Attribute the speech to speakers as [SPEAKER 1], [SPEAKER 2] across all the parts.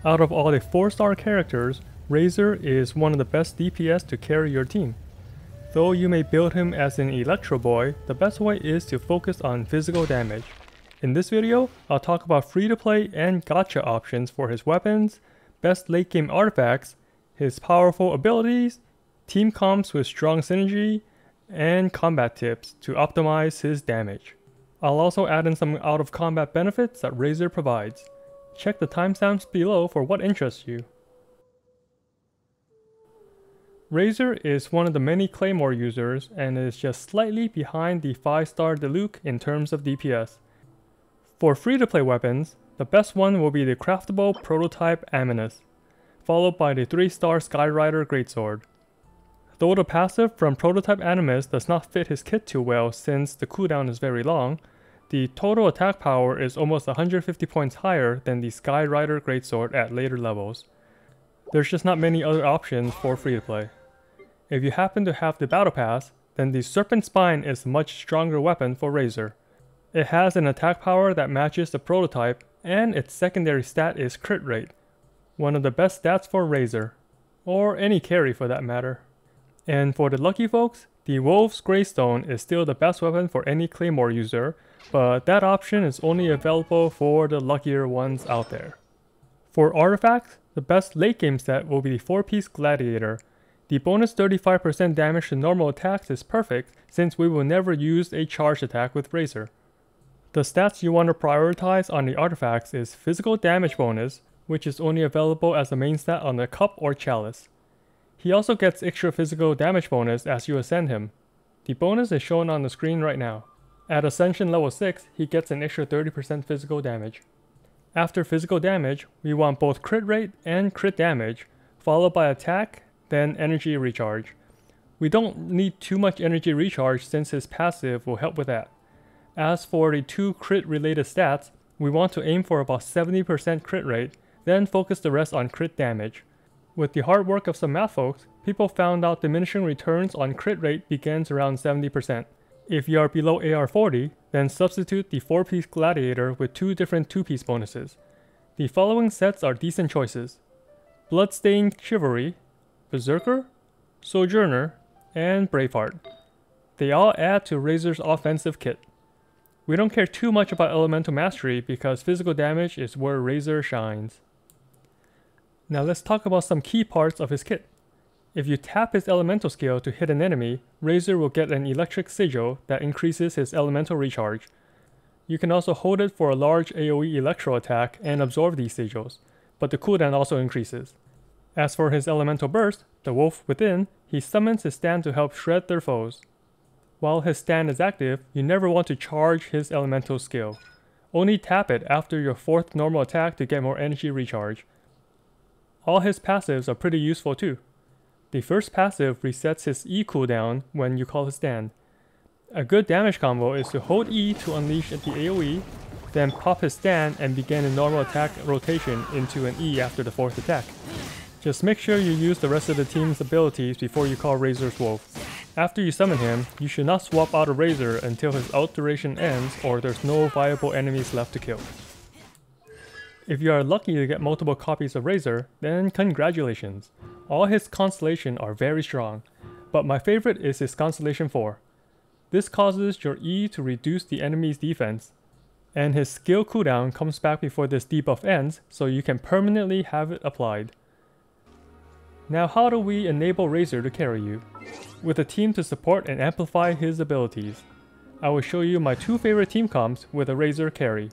[SPEAKER 1] Out of all the 4-star characters, Razor is one of the best DPS to carry your team. Though you may build him as an Electro Boy, the best way is to focus on physical damage. In this video, I'll talk about free-to-play and gacha options for his weapons, best late game artifacts, his powerful abilities, team comps with strong synergy, and combat tips to optimize his damage. I'll also add in some out of combat benefits that Razor provides. Check the timestamps below for what interests you. Razor is one of the many Claymore users and is just slightly behind the 5-star Diluc in terms of DPS. For free-to-play weapons, the best one will be the craftable prototype Amunis, followed by the 3-star Skyrider Greatsword. Though the passive from prototype Animus does not fit his kit too well since the cooldown is very long, the total attack power is almost 150 points higher than the Skyrider Greatsword at later levels. There's just not many other options for free-to-play. If you happen to have the Battle Pass, then the Serpent Spine is a much stronger weapon for Razor. It has an attack power that matches the prototype, and its secondary stat is crit rate, one of the best stats for Razor, or any carry for that matter. And for the lucky folks, the Wolf's Greystone is still the best weapon for any Claymore user, but that option is only available for the luckier ones out there. For artifacts, the best late game set will be the 4-piece Gladiator. The bonus 35% damage to normal attacks is perfect since we will never use a charged attack with Razor. The stats you want to prioritize on the artifacts is physical damage bonus, which is only available as a main stat on the Cup or Chalice. He also gets extra physical damage bonus as you ascend him. The bonus is shown on the screen right now. At Ascension level 6, he gets an extra 30% physical damage. After physical damage, we want both crit rate and crit damage, followed by attack, then energy recharge. We don't need too much energy recharge since his passive will help with that. As for the 2 crit related stats, we want to aim for about 70% crit rate, then focus the rest on crit damage. With the hard work of some math folks, people found out diminishing returns on crit rate begins around 70%. If you are below AR40, then substitute the 4-piece Gladiator with 2 different 2-piece bonuses. The following sets are decent choices: Bloodstained Chivalry, Berserker, Sojourner, and Braveheart. They all add to Razor's offensive kit. We don't care too much about Elemental Mastery because physical damage is where Razor shines. Now let's talk about some key parts of his kit. If you tap his elemental skill to hit an enemy, Razor will get an electric sigil that increases his elemental recharge. You can also hold it for a large AoE electro attack and absorb these sigils, but the cooldown also increases. As for his elemental burst, the Wolf Within, he summons his stand to help shred their foes. While his stand is active, you never want to charge his elemental skill. Only tap it after your 4th normal attack to get more energy recharge. All his passives are pretty useful too. The first passive resets his E cooldown when you call his stand. A good damage combo is to hold E to unleash the AoE, then pop his stand and begin a normal attack rotation into an E after the 4th attack. Just make sure you use the rest of the team's abilities before you call Razor's Wolf. After you summon him, you should not swap out a Razor until his ult duration ends or there's no viable enemies left to kill. If you are lucky to get multiple copies of Razor, then congratulations. All his Constellation are very strong, but my favorite is his Constellation 4. This causes your E to reduce the enemy's defense, and his skill cooldown comes back before this debuff ends, so you can permanently have it applied. Now how do we enable Razor to carry you? With a team to support and amplify his abilities. I will show you my 2 favorite team comps with a Razor carry.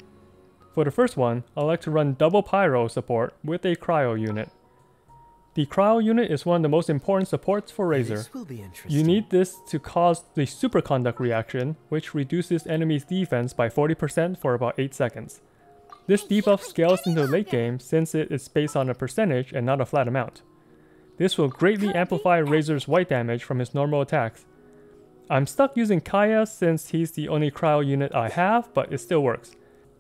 [SPEAKER 1] For the first one, I like to run double Pyro support with a Cryo unit. The Cryo unit is one of the most important supports for Razor. You need this to cause the Superconduct reaction, which reduces enemies' defense by 40% for about 8 seconds. This debuff scales into the late game since it is based on a percentage and not a flat amount. This will greatly amplify Razor's white damage from his normal attacks. I'm stuck using Kaya since he's the only Cryo unit I have, but it still works.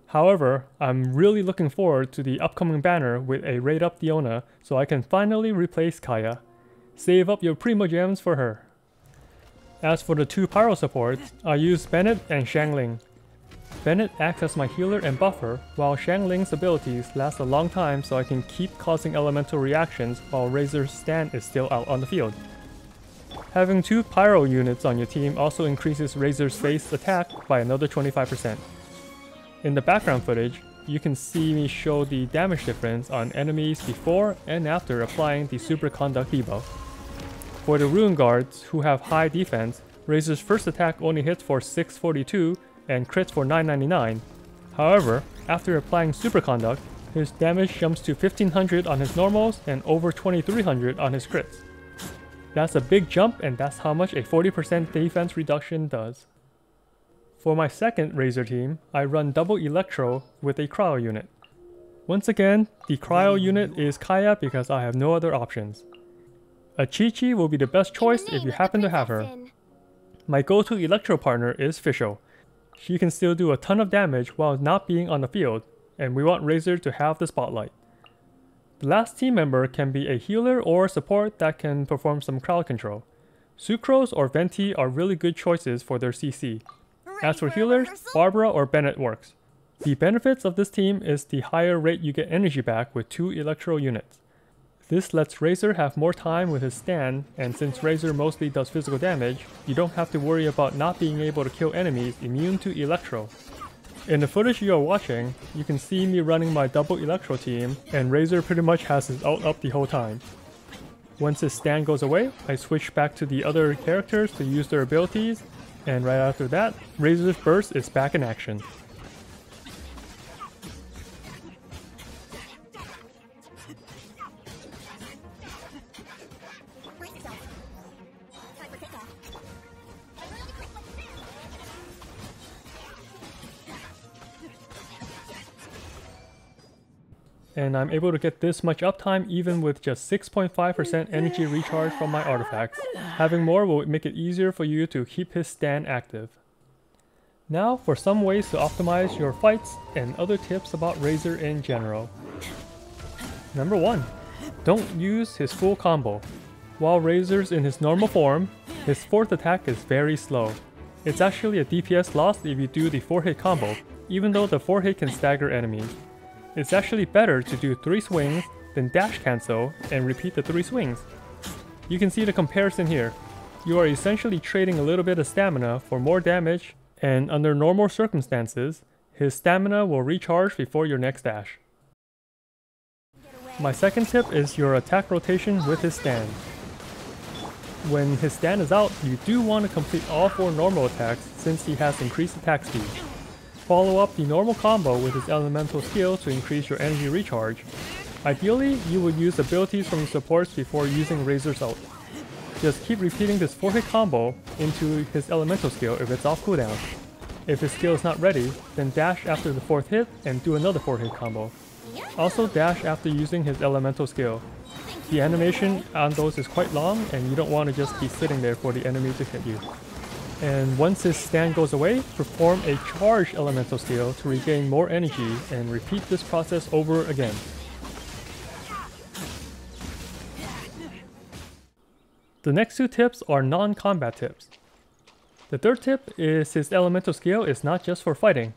[SPEAKER 1] However, I'm really looking forward to the upcoming banner with a Raid Up Diona so I can finally replace Kaya. Save up your Primo Gems for her. As for the 2 Pyro supports, I use Bennett and Xiangling. Bennett acts as my healer and buffer, while Xiangling's abilities last a long time so I can keep causing elemental reactions while Razor's stand is still out on the field. Having 2 Pyro units on your team also increases Razor's phase attack by another 25%. In the background footage, you can see me show the damage difference on enemies before and after applying the Superconduct debuff. For the Ruin Guards, who have high defense, Razor's first attack only hits for 642 and crits for 999. However, after applying Superconduct, his damage jumps to 1500 on his normals and over 2300 on his crits. That's a big jump, and that's how much a 40% defense reduction does. For my second Razor team, I run double Electro with a Cryo unit. Once again, the Cryo unit is Kaeya because I have no other options. A Qiqi will be the best choice if you happen to have her. My go-to Electro partner is Fischl. She can still do a ton of damage while not being on the field, and we want Razor to have the spotlight. The last team member can be a healer or support that can perform some crowd control. Sucrose or Venti are really good choices for their CC. As for healers, Barbara or Bennett works. The benefits of this team is the higher rate you get energy back with 2 Electro units. This lets Razor have more time with his stand, and since Razor mostly does physical damage, you don't have to worry about not being able to kill enemies immune to Electro. In the footage you are watching, you can see me running my double Electro team, and Razor pretty much has his ult up the whole time. Once his stand goes away, I switch back to the other characters to use their abilities, and right after that, Razor's burst is back in action. And I'm able to get this much uptime even with just 6.5% energy recharge from my artifacts. Having more will make it easier for you to keep his stand active. Now for some ways to optimize your fights and other tips about Razor in general. Number 1. Don't use his full combo. While Razor's in his normal form, his 4th attack is very slow. It's actually a DPS loss if you do the 4-hit combo, even though the 4-hit can stagger enemies. It's actually better to do 3 swings, then dash cancel, and repeat the 3 swings. You can see the comparison here. You are essentially trading a little bit of stamina for more damage, and under normal circumstances, his stamina will recharge before your next dash. My second tip is your attack rotation with his stand. When his stand is out, you do want to complete all 4 normal attacks since he has increased attack speed. Follow up the normal combo with his elemental skill to increase your energy recharge. Ideally, you would use abilities from the supports before using Razor's ult. Just keep repeating this 4-hit combo into his elemental skill if it's off cooldown. If his skill is not ready, then dash after the 4th hit and do another 4-hit combo. Also dash after using his elemental skill. The animation on those is quite long and you don't want to just be sitting there for the enemy to hit you. And once his stand goes away, perform a charged elemental skill to regain more energy and repeat this process over again. The next 2 tips are non-combat tips. The third tip is his elemental skill is not just for fighting.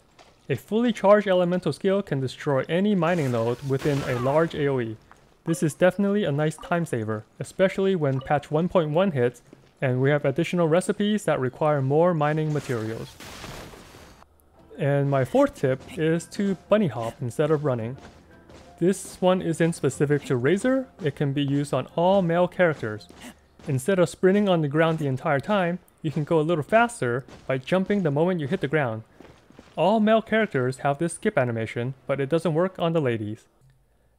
[SPEAKER 1] A fully charged elemental skill can destroy any mining node within a large AoE. This is definitely a nice time saver, especially when patch 1.1 hits and we have additional recipes that require more mining materials. And my 4th tip is to bunny hop instead of running. This one isn't specific to Razor, it can be used on all male characters. Instead of sprinting on the ground the entire time, you can go a little faster by jumping the moment you hit the ground. All male characters have this skip animation, but it doesn't work on the ladies.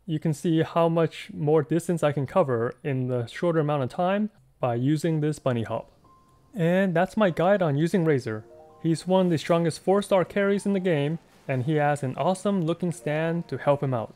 [SPEAKER 1] You can see how much more distance I can cover in the shorter amount of time by using this bunny hop. And that's my guide on using Razor. He's one of the strongest 4-star carries in the game, and he has an awesome looking stand to help him out.